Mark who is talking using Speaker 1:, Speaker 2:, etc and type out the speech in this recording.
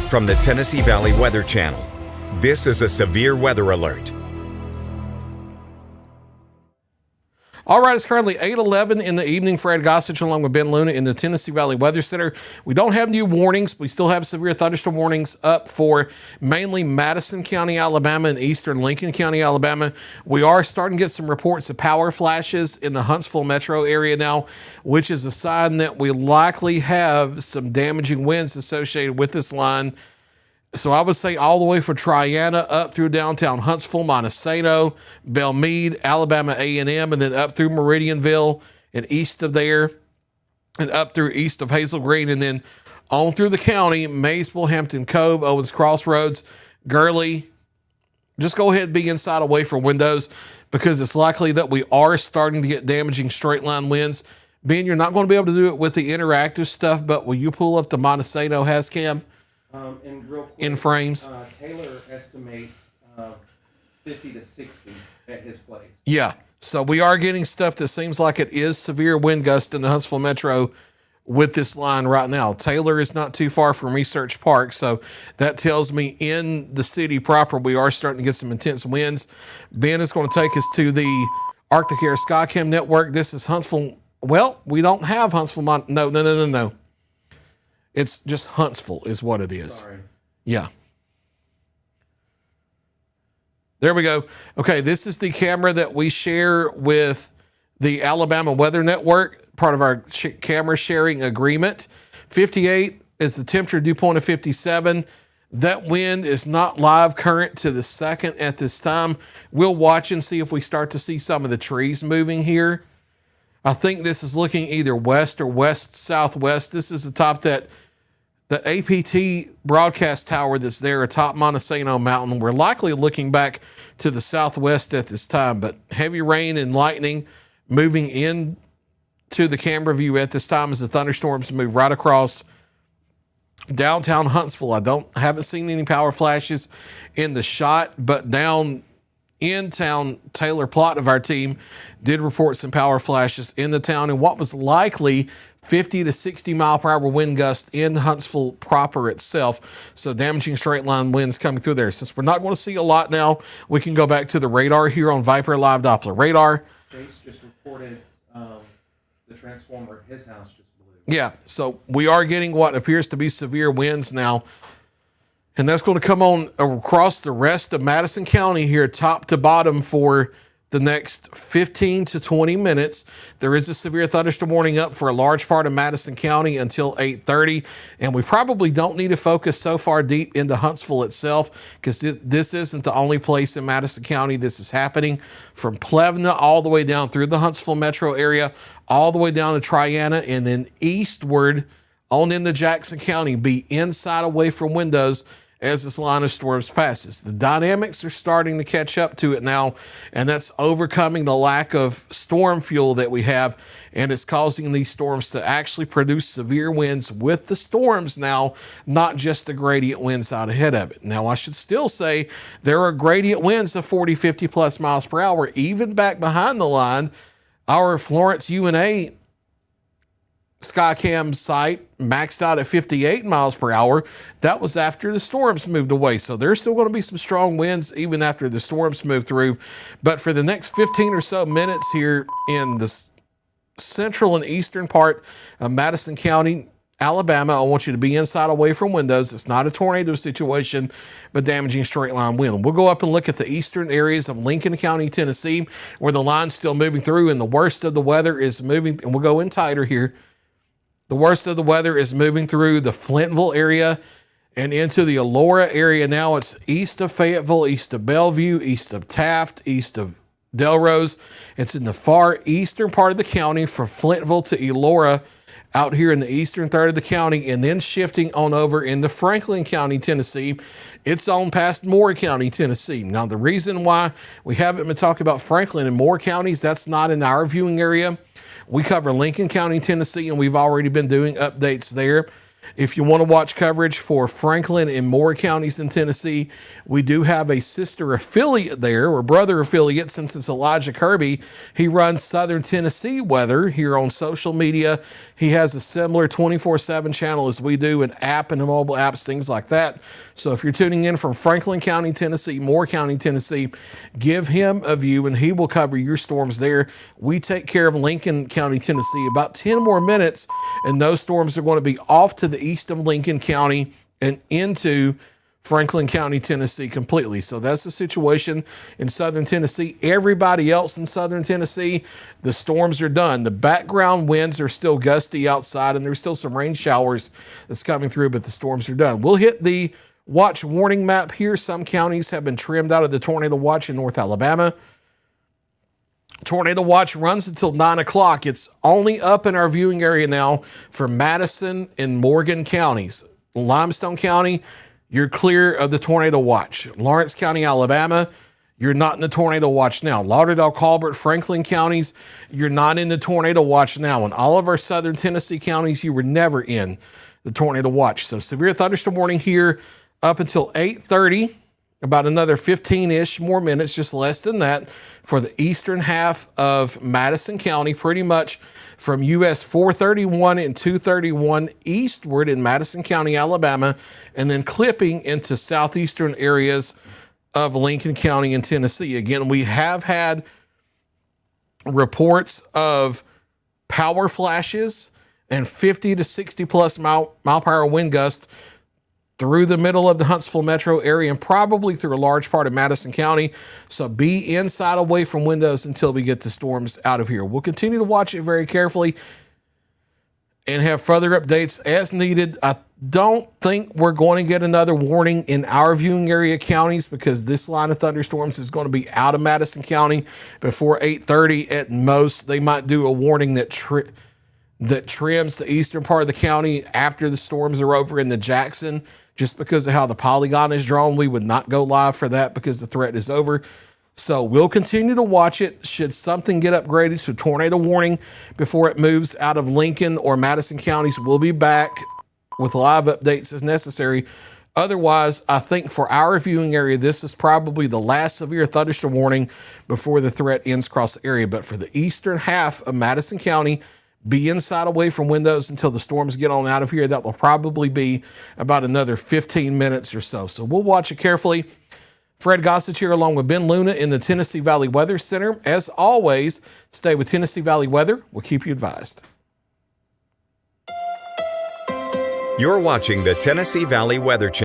Speaker 1: From the Tennessee Valley Weather Channel, this is a severe weather alert.
Speaker 2: All right, it's currently 8:11 in the evening. Fred Gossage along with Ben Luna in the Tennessee Valley Weather Center. We don't have new warnings. We still have severe thunderstorm warnings up for mainly Madison County, Alabama, and eastern Lincoln County, Alabama. We are starting to get some reports of power flashes in the Huntsville metro area now, which is a sign that we likely have some damaging winds associated with this line. So I would say all the way from Triana up through downtown Huntsville, Montesano, Belmead, Alabama A&M, and then up through Meridianville and east of there and up through east of Hazel Green, and then on through the county, Maysville, Hampton Cove, Owens Crossroads, Gurley. Just go ahead and be inside away from windows because it's likely that we are starting to get damaging straight line winds. Ben, you're not going to be able to do it with the interactive stuff, but will you pull up the Montesano HazCam?
Speaker 3: And real quick,
Speaker 2: in frames.
Speaker 3: Taylor estimates 50 to 60 at his place.
Speaker 2: Yeah, so we are getting stuff that seems like it is severe wind gust in the Huntsville metro with this line right now. Taylor is not too far from Research Park, so that tells me in the city proper we are starting to get some intense winds. Ben is going to take us to the Arctic Air Skycam network. This is Huntsville. Well, we don't have Huntsville. No. It's just Huntsville is what it is.
Speaker 3: Sorry.
Speaker 2: Yeah. There we go. Okay, this is the camera that we share with the Alabama Weather Network, part of our camera sharing agreement. 58 is the temperature, dew point of 57. That wind is not live current to the second at this time. We'll watch and see if we start to see some of the trees moving here. I think this is looking either west or west-southwest. This is atop the APT broadcast tower that's there atop Montesano Mountain. We're likely looking back to the southwest at this time, but heavy rain and lightning moving in to the camera view at this time as the thunderstorms move right across downtown Huntsville. I haven't seen any power flashes in the shot, but down in town, Taylor Plott of our team did report some power flashes in the town and what was likely 50 to 60 mile per hour wind gust in Huntsville proper itself. So damaging straight line winds coming through there. Since we're not going to see a lot now, we can go back to the radar here on Viper Live Doppler radar.
Speaker 3: Chase just reported the transformer at his house just blew.
Speaker 2: Yeah, so we are getting what appears to be severe winds now. And that's going to come on across the rest of Madison County here, top to bottom, for the next 15 to 20 minutes. There is a severe thunderstorm warning up for a large part of Madison County until 8:30. And we probably don't need to focus so far deep into Huntsville itself because this isn't the only place in Madison County this is happening. From Plevna all the way down through the Huntsville metro area, all the way down to Triana, and then eastward on into Jackson County. Be inside away from windows as this line of storms passes. The dynamics are starting to catch up to it now, and that's overcoming the lack of storm fuel that we have, and it's causing these storms to actually produce severe winds with the storms now, not just the gradient winds out ahead of it. Now, I should still say there are gradient winds of 40, 50 plus miles per hour, even back behind the line. Our Florence UNA Skycam site maxed out at 58 miles per hour. That was after the storms moved away. So there's still going to be some strong winds even after the storms move through. But for the next 15 or so minutes here in the central and eastern part of Madison County, Alabama, I want you to be inside away from windows. It's not a tornado situation, but damaging straight line wind. We'll go up and look at the eastern areas of Lincoln County, Tennessee, where the line's still moving through and the worst of the weather is moving. And we'll go in tighter here. The worst of the weather is moving through the Flintville area and into the Elora area. Now it's east of Fayetteville, east of Bellevue, east of Taft, east of Delrose. It's in the far eastern part of the county from Flintville to Elora out here in the eastern third of the county, and then shifting on over into Franklin County, Tennessee. It's on past Moore County, Tennessee. Now, the reason why we haven't been talking about Franklin and Moore counties, that's not in our viewing area. We cover Lincoln County, Tennessee, and we've already been doing updates there. If you want to watch coverage for Franklin and Moore counties in Tennessee, we do have a sister affiliate there, or brother affiliate, since it's Elijah Kirby. He runs Southern Tennessee weather here on social media. He has a similar 24/7 channel as we do, an app and mobile apps, things like that. So if you're tuning in from Franklin County, Tennessee, Moore County, Tennessee, give him a view and he will cover your storms there. We take care of Lincoln County, Tennessee. About 10 more minutes and those storms are going to be off to the east of Lincoln County and into Franklin County, Tennessee completely. So that's the situation in Southern Tennessee. Everybody else in Southern Tennessee, the storms are done. The background winds are still gusty outside and there's still some rain showers that's coming through, but the storms are done. We'll hit the watch warning map here. Some counties have been trimmed out of the tornado watch in North Alabama. Tornado watch runs until 9 o'clock. It's only up in our viewing area now for Madison and Morgan counties. Limestone County, you're clear of the tornado watch. Lawrence County, Alabama, you're not in the tornado watch now. Lauderdale, Colbert, Franklin counties, you're not in the tornado watch now. In all of our Southern Tennessee counties, you were never in the tornado watch. So severe thunderstorm warning here up until 8:30. About another 15-ish more minutes, just less than that, for the eastern half of Madison County, pretty much from US 431 and 231 eastward in Madison County, Alabama, and then clipping into southeastern areas of Lincoln County in Tennessee. Again, we have had reports of power flashes and 50 to 60 plus mile per hour wind gusts through the middle of the Huntsville metro area and probably through a large part of Madison County. So be inside away from windows until we get the storms out of here. We'll continue to watch it very carefully and have further updates as needed. I don't think we're going to get another warning in our viewing area counties because this line of thunderstorms is going to be out of Madison County before 8:30 at most. They might do a warning that trims the eastern part of the county after the storms are over in the Jackson. Just because of how the polygon is drawn, we would not go live for that because the threat is over. So we'll continue to watch it. Should something get upgraded to tornado warning before it moves out of Lincoln or Madison counties, we'll be back with live updates as necessary. Otherwise, I think for our viewing area, this is probably the last severe thunderstorm warning before the threat ends across the area. But for the eastern half of Madison County, be inside away from windows until the storms get on out of here. That will probably be about another 15 minutes or so. So we'll watch it carefully. Fred Gossage here along with Ben Luna in the Tennessee Valley Weather Center. As always, stay with Tennessee Valley Weather. We'll keep you advised.
Speaker 1: You're watching the Tennessee Valley Weather Channel.